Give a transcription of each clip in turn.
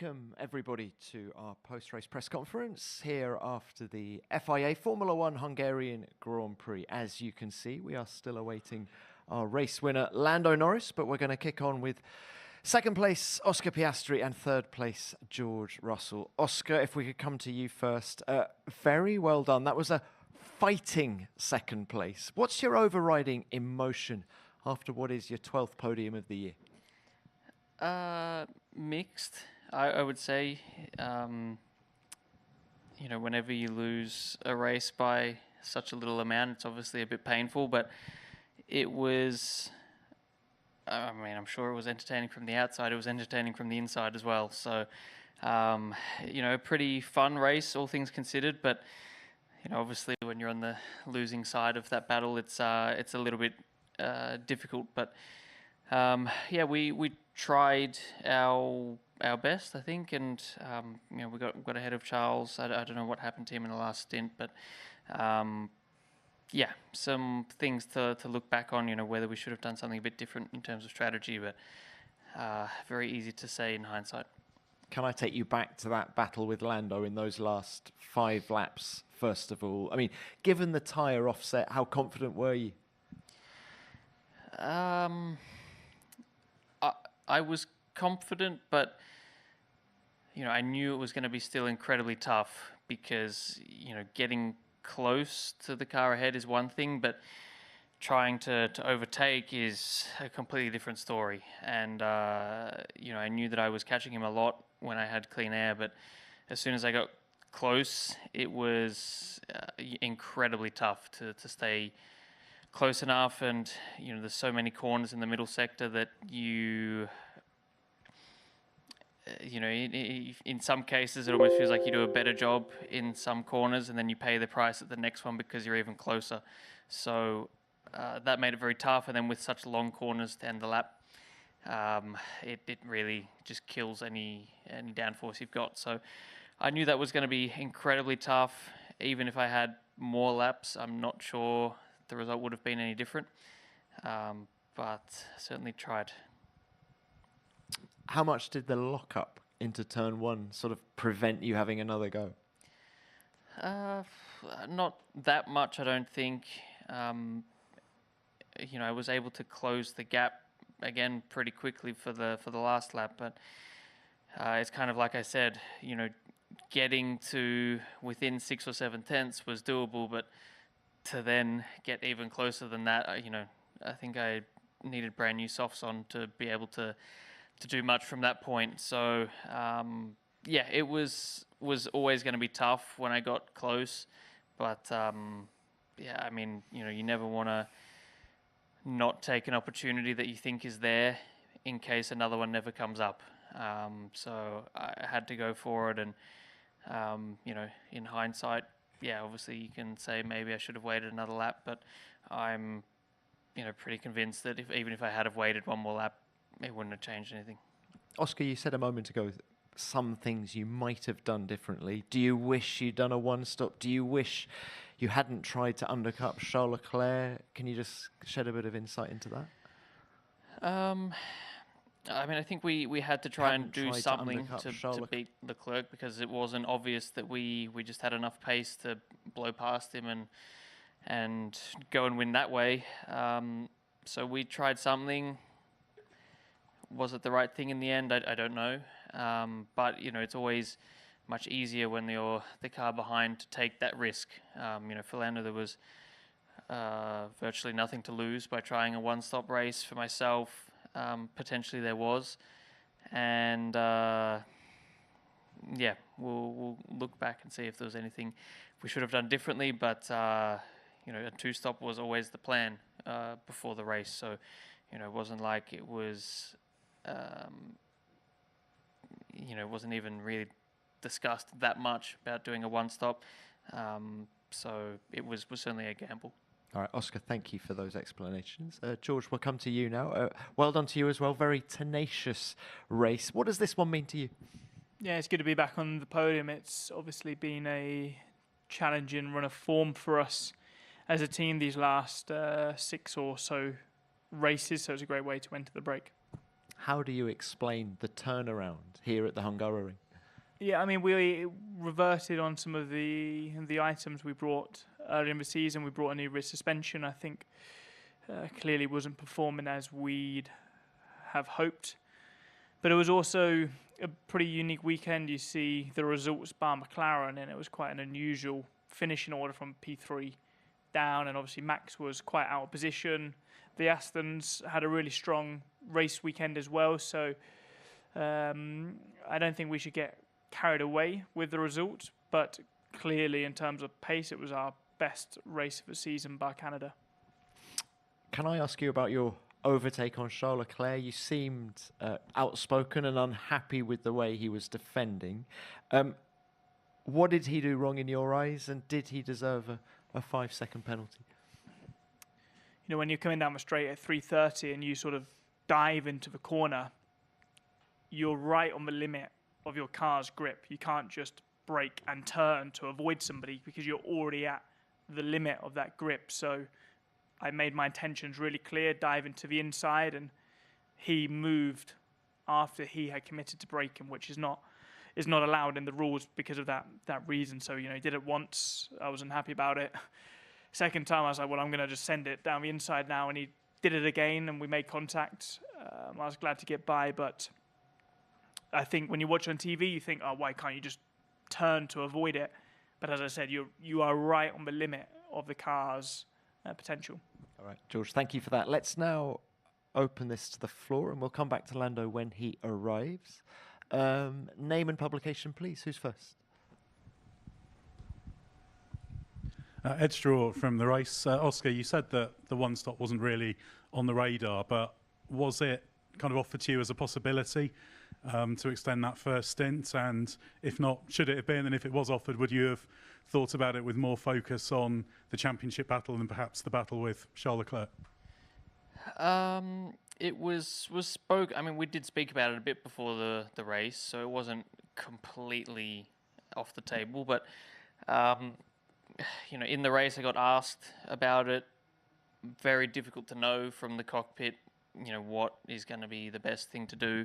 Welcome everybody to our post-race press conference here after the FIA Formula One Hungarian Grand Prix. As you can see, we are still awaiting our race winner Lando Norris, but we're going to kick on with second place Oscar Piastri and third place George Russell. Oscar, if we could come to you first, very well done. That was a fighting second place. What's your overriding emotion after what is your 12th podium of the year? Mixed, I would say. Whenever you lose a race by such a little amount, it's obviously a bit painful, but it was, I'm sure it was entertaining from the outside. It was entertaining from the inside as well. So, a pretty fun race, all things considered, but, obviously when you're on the losing side of that battle, it's a little bit difficult, but we tried our best, I think, and we got ahead of Charles. I don't know what happened to him in the last stint, but some things to look back on. Whether we should have done something a bit different in terms of strategy, but very easy to say in hindsight. Can I take you back to that battle with Lando in those last 5 laps? First of all, given the tyre offset, how confident were you? I was confident, but I knew it was going to be still incredibly tough because getting close to the car ahead is one thing, but trying to overtake is a completely different story. And I knew that I was catching him a lot when I had clean air, but as soon as I got close, it was incredibly tough to stay close enough, and there's so many corners in the middle sector that in some cases it almost feels like you do a better job in some corners and then you pay the price at the next one because you're even closer. So that made it very tough, and then with such long corners to end the lap, it really just kills any downforce you've got. So I knew that was going to be incredibly tough. Even if I had more laps, I'm not sure the result would have been any different, but certainly tried. How much did the lock-up into turn 1 sort of prevent you having another go? Not that much, I don't think. I was able to close the gap again pretty quickly for the last lap, but it's kind of like I said, getting to within 6 or 7 tenths was doable, but to then get even closer than that, I think I needed brand new softs on to be able to do much from that point. So it was always going to be tough when I got close, but you never want to not take an opportunity that you think is there in case another one never comes up. So I had to go for it, and in hindsight, obviously you can say maybe I should have waited another lap, but I'm, pretty convinced that even if I had have waited one more lap, it wouldn't have changed anything. Oscar, you said a moment ago some things you might have done differently. Do you wish you'd done a one-stop? Do you wish you hadn't tried to undercut Charles Leclerc? Can you just shed a bit of insight into that? I think we had to try and do something to beat Leclerc, because it wasn't obvious that we just had enough pace to blow past him and go and win that way. So we tried something. Was it the right thing in the end? I don't know. But it's always much easier when you're the car behind to take that risk. For Lando, there was virtually nothing to lose by trying a one-stop race. For myself, potentially there was, and we'll look back and see if there was anything we should have done differently, but a 2-stop was always the plan before the race, so it wasn't like it was it wasn't even really discussed that much about doing a 1-stop, so it was certainly a gamble. All right, Oscar, thank you for those explanations. George, we'll come to you now. Well done to you as well. Very tenacious race. What does this one mean to you? Yeah, it's good to be back on the podium. It's obviously been a challenging run of form for us as a team these last 6 or so races, so it's a great way to enter the break. How do you explain the turnaround here at the Hungaroring? Yeah, I mean, we reverted on some of the items we brought earlier in the season. We brought a new rear suspension. I think clearly wasn't performing as we'd have hoped. But it was also a pretty unique weekend. You see the results bar McLaren, and it was quite an unusual finishing order from P3 down, and obviously Max was quite out of position. The Astons had a really strong race weekend as well, so I don't think we should get carried away with the result, but clearly in terms of pace, it was our best race of the season by Canada. Can I ask you about your overtake on Charles Leclerc? You seemed outspoken and unhappy with the way he was defending. What did he do wrong in your eyes, and did he deserve a 5-second penalty? You know, when you're coming down the straight at 330 and you sort of dive into the corner, you're right on the limit of your car's grip. You can't just brake and turn to avoid somebody because you're already at the limit of that grip. So I made my intentions really clear, dive into the inside, and he moved after he had committed to braking, which is not allowed in the rules because of that reason. So, you know, he did it once. I was unhappy about it. Second time, I was like, well, I'm going to just send it down the inside now. And he did it again, and we made contact. I was glad to get by, but I think when you watch on TV, you think, oh, why can't you just turn to avoid it? But as I said, you are right on the limit of the car's potential. All right, George, thank you for that. Let's now open this to the floor, and we'll come back to Lando when he arrives. Name and publication, please. Who's first? Ed Straw from the race. Oscar, you said that the one stop wasn't really on the radar, but was it kind of offered to you as a possibility to extend that first stint? And if not, should it have been? And if it was offered, would you have thought about it with more focus on the championship battle than perhaps the battle with Charles Leclerc? It was spoke. I mean, we did speak about it a bit before the race, so it wasn't completely off the table. But you know, in the race, I got asked about it. Very difficult to know from the cockpit, you know, what is going to be the best thing to do.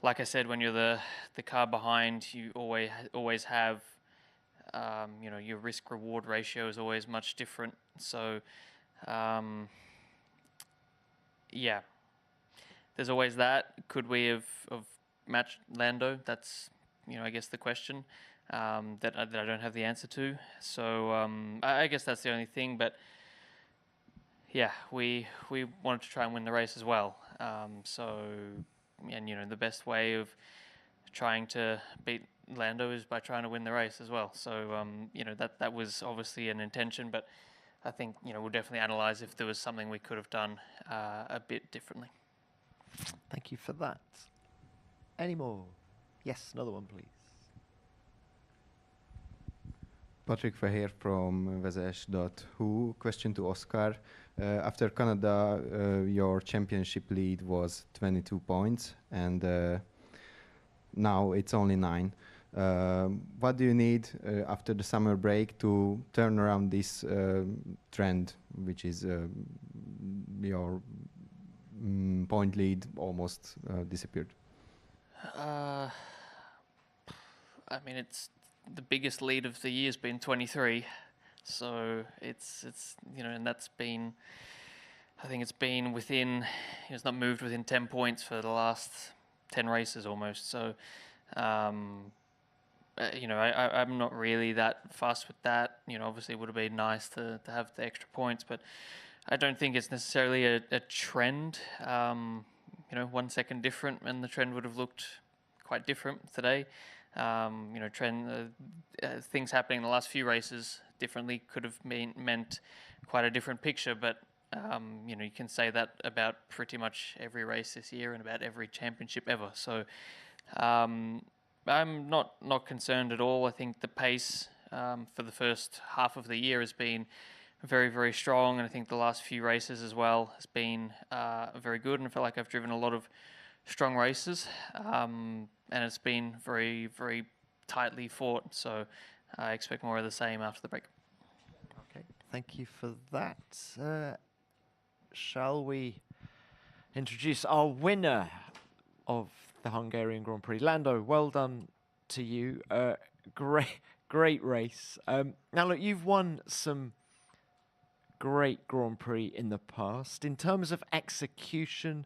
Like I said, when you're the car behind, you always have, you know, your risk-reward ratio is always much different. So, yeah, there's always that. Could we have matched Lando? That's, you know, I guess the question that I don't have the answer to. So I guess that's the only thing. But yeah, we wanted to try and win the race as well. So, and you know, the best way of trying to beat Lando is by trying to win the race as well. So you know, that was obviously an intention, but I think, you know, we'll definitely analyse if there was something we could have done a bit differently. Thank you for that. Any more? Yes, another one, please. Patrick Fehér from Vezes.hu. Question to Oscar. After Canada, your championship lead was 22 points, and now it's only 9. What do you need after the summer break to turn around this trend, which is your point lead almost disappeared? I mean, it's the biggest lead of the year's been 23, so it's you know, and that's been, I think it's been within, it's not moved within 10 points for the last 10 races almost. So you know, I'm not really that fussed with that. You know, obviously it would have been nice to have the extra points, but I don't think it's necessarily a trend. You know, 1 second different, and the trend would have looked quite different today. You know, things happening in the last few races differently could have meant quite a different picture. But you know, you can say that about pretty much every race this year and about every championship ever. So I'm not concerned at all. I think the pace for the first half of the year has been very, very strong, and I think the last few races as well has been very good, and I feel like I've driven a lot of strong races, and it's been very, very tightly fought, so I expect more of the same after the break. Okay, thank you for that. Shall we introduce our winner of the Hungarian Grand Prix. Lando, well done to you. Great race. Now, look, you've won some great Grand Prix in the past. In terms of execution,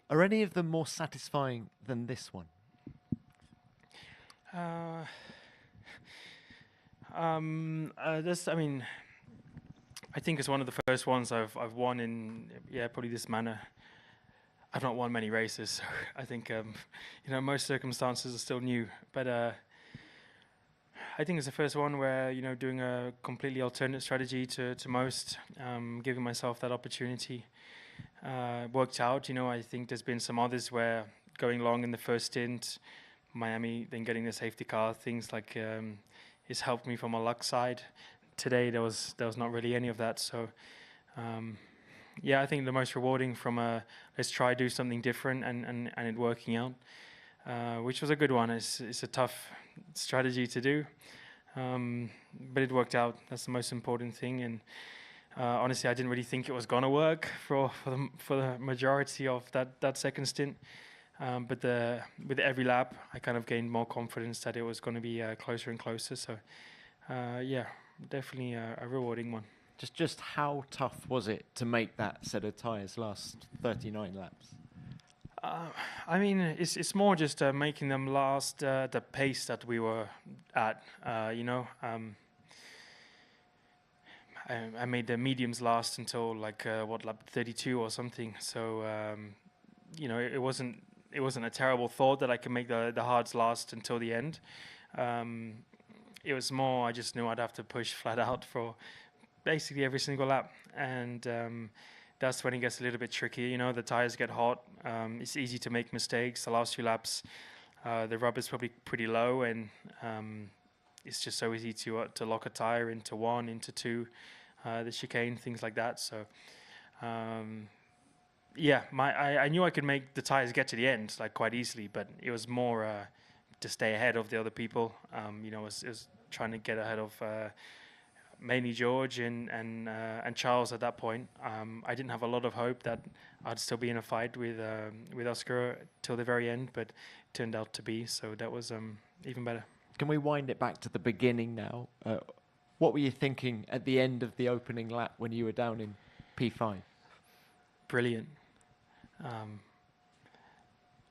are any of them more satisfying than this one? I think it's one of the first ones I've won in probably this manner. I've not won many races, so I think most circumstances are still new. But I think it's the first one where doing a completely alternate strategy to most, giving myself that opportunity worked out. I think there's been some others where going long in the first stint, Miami, then getting the safety car, things like it's helped me from a luck side. Today there was not really any of that, so I think the most rewarding from let's try do something different and it working out, which was a good one. It's a tough strategy to do, but it worked out. That's the most important thing. And honestly, I didn't really think it was gonna work for the majority of that second stint. But with every lap, I kind of gained more confidence that it was going to be closer and closer. So, definitely a rewarding one. Just how tough was it to make that set of tyres last 39 laps? It's more just making them last the pace that we were at. I made the mediums last until lap 32 or something. So it wasn't a terrible thought that I could make the hards last until the end. It was more, I just knew I'd have to push flat out for basically every single lap. And that's when it gets a little bit tricky. The tires get hot. It's easy to make mistakes. The last few laps, the rubber's probably pretty low, and it's just so easy to lock a tire into one, into two, the chicane, things like that. So, I knew I could make the tires get to the end quite easily, but it was more to stay ahead of the other people. It was trying to get ahead of mainly George and Charles at that point. I didn't have a lot of hope that I'd still be in a fight with Oscar till the very end, but it turned out to be, so that was even better. Can we wind it back to the beginning now? What were you thinking at the end of the opening lap when you were down in P5? Brilliant.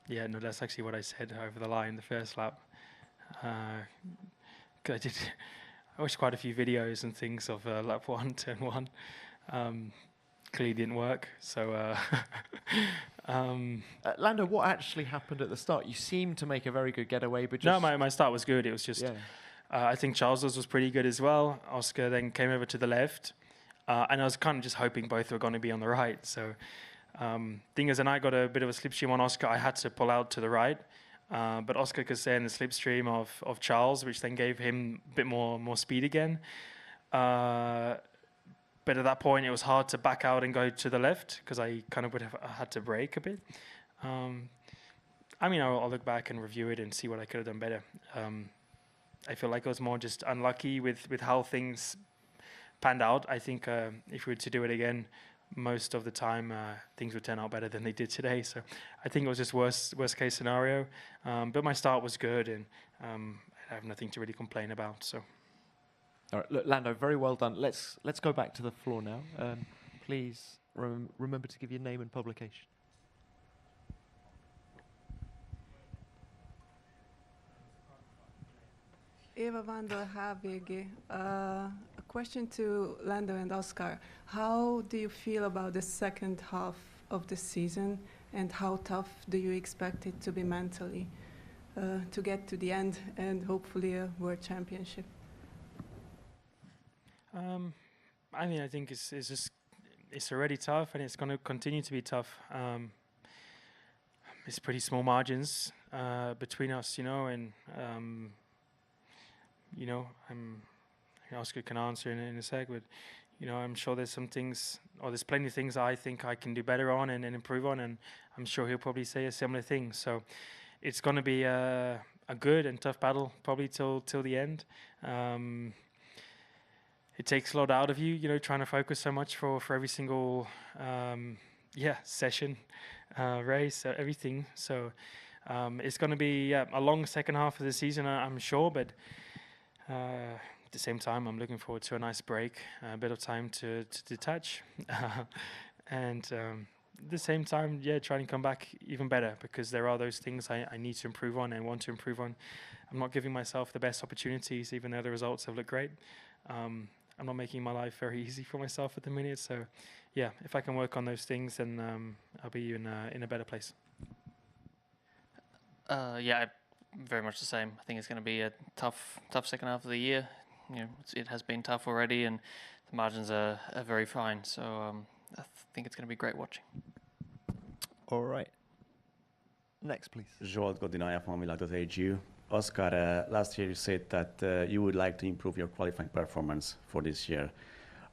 That's actually what I said over the line the first lap. I watched quite a few videos and things of lap 1, turn 1. Clearly didn't work. So, Lando, what actually happened at the start? You seemed to make a very good getaway, but no, my start was good. It was just, I think Charles's was pretty good as well. Oscar then came over to the left, and I was kind of just hoping both were going to be on the right. So. Thing is, and I got a bit of a slipstream on Oscar. I had to pull out to the right, but Oscar could stay in the slipstream of Charles, which then gave him a bit more speed again. But at that point, it was hard to back out and go to the left because I kind of would have had to brake a bit. I'll look back and review it and see what I could have done better. I feel like I was more just unlucky with how things panned out. I think if we were to do it again, most of the time things would turn out better than they did today. So I think it was just worst case scenario. But my start was good, and I have nothing to really complain about. So, all right, look, Lando, very well done. Let's go back to the floor now. Please remember to give your name and publication. Eva Vandal, HVG. A question to Lando and Oscar. How do you feel about the second half of the season, and how tough do you expect it to be mentally to get to the end and hopefully a world championship? I think it's already tough, and it's going to continue to be tough. It's pretty small margins between us, and Oscar can answer in a sec, but I'm sure there's some things, or there's plenty of things I think I can do better on and improve on, and I'm sure he'll probably say a similar thing. So it's going to be a good and tough battle, probably till the end. It takes a lot out of you, trying to focus so much for every single session. race, everything. So it's going to be a long second half of the season, I'm sure, but at the same time, I'm looking forward to a nice break, a bit of time to detach, and at the same time, trying to come back even better, because there are those things I need to improve on and want to improve on. I'm not giving myself the best opportunities, even though the results have looked great. I'm not making my life very easy for myself at the minute. So, if I can work on those things, then I'll be in a better place. Very much the same. I think it's going to be a tough second half of the year. It has been tough already, and the margins are very fine. So I think it's going to be great watching. All right. Next, please. Zsolt Godinaya from Világ.hu. Oscar, last year you said that you would like to improve your qualifying performance for this year.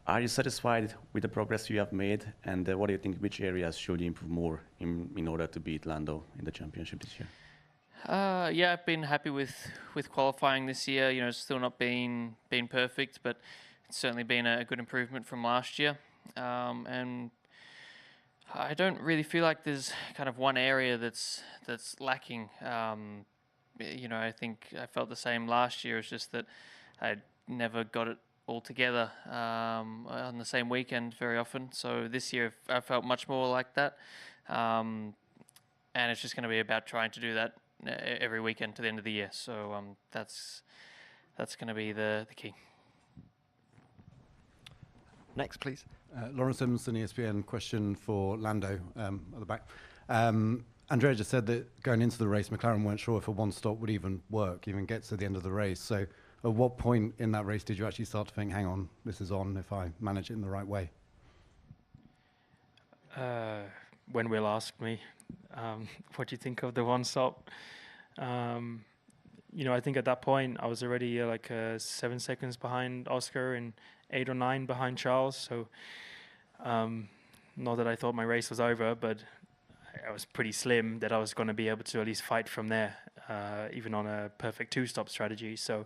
Are you satisfied with the progress you have made, and what do you think, which areas should you improve more in order to beat Lando in the championship this year? I've been happy with qualifying this year. It's still not been perfect, but it's certainly been a good improvement from last year. And I don't really feel like there's kind of one area that's lacking. I think I felt the same last year. It's just that I never got it all together on the same weekend very often. So this year I felt much more like that. And it's just going to be about trying to do that every weekend to the end of the year. So that's going to be the key. Next, please. Lawrence Simpson, ESPN. Question for Lando at the back. Andrea just said that going into the race, McLaren weren't sure if a one-stop would even work, even get to the end of the race. So at what point in that race did you actually start to think, hang on, this is on if I manage it in the right way? When Will asked me, what do you think of the one-stop? I think at that point I was already 7 seconds behind Oscar and 8 or 9 behind Charles. So not that I thought my race was over, but I was pretty slim that I was going to be able to at least fight from there, even on a perfect 2-stop strategy. So,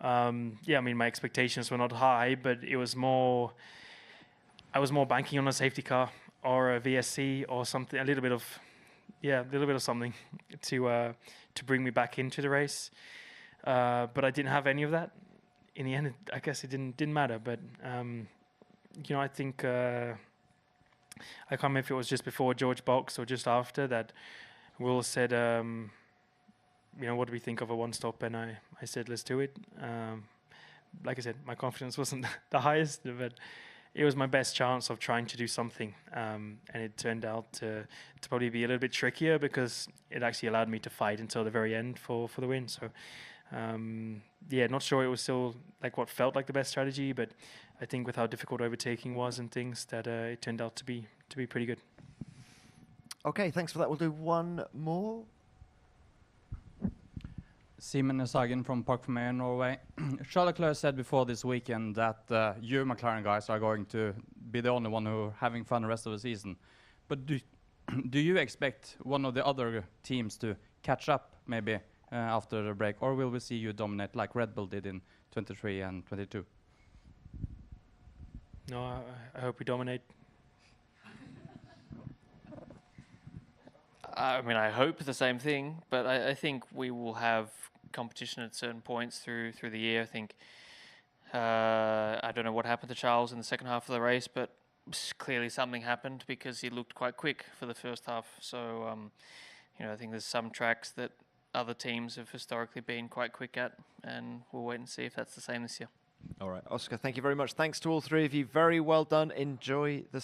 my expectations were not high, but it was more, I was more banking on a safety car or a VSC or something, a little bit of something to bring me back into the race. But I didn't have any of that. In the end, I guess it didn't matter. But, I think... I can't remember if it was just before George boxed or just after that Will said, what do we think of a one-stop? And I said, let's do it. Like I said, my confidence wasn't the highest, but it was my best chance of trying to do something. And it turned out to probably be a little bit trickier because it actually allowed me to fight until the very end for the win. So, not sure it was still like what felt like the best strategy, but I think with how difficult overtaking was and things, that it turned out to be pretty good. Okay, thanks for that. We'll do one more. Simen Nesagen from Park Fermé, Norway. Charles Leclerc said before this weekend that you McLaren guys are going to be the only one who are having fun the rest of the season. But do you expect one of the other teams to catch up maybe after the break, or will we see you dominate like Red Bull did in 23 and 22? No, I hope we dominate. I hope the same thing, but I think we will have competition at certain points through the year. I think I don't know what happened to Charles in the second half of the race, but clearly something happened because he looked quite quick for the first half. So I think there's some tracks that other teams have historically been quite quick at, and we'll wait and see if that's the same this year. All right, Oscar, thank you very much. Thanks to all three of you. Very well done. Enjoy the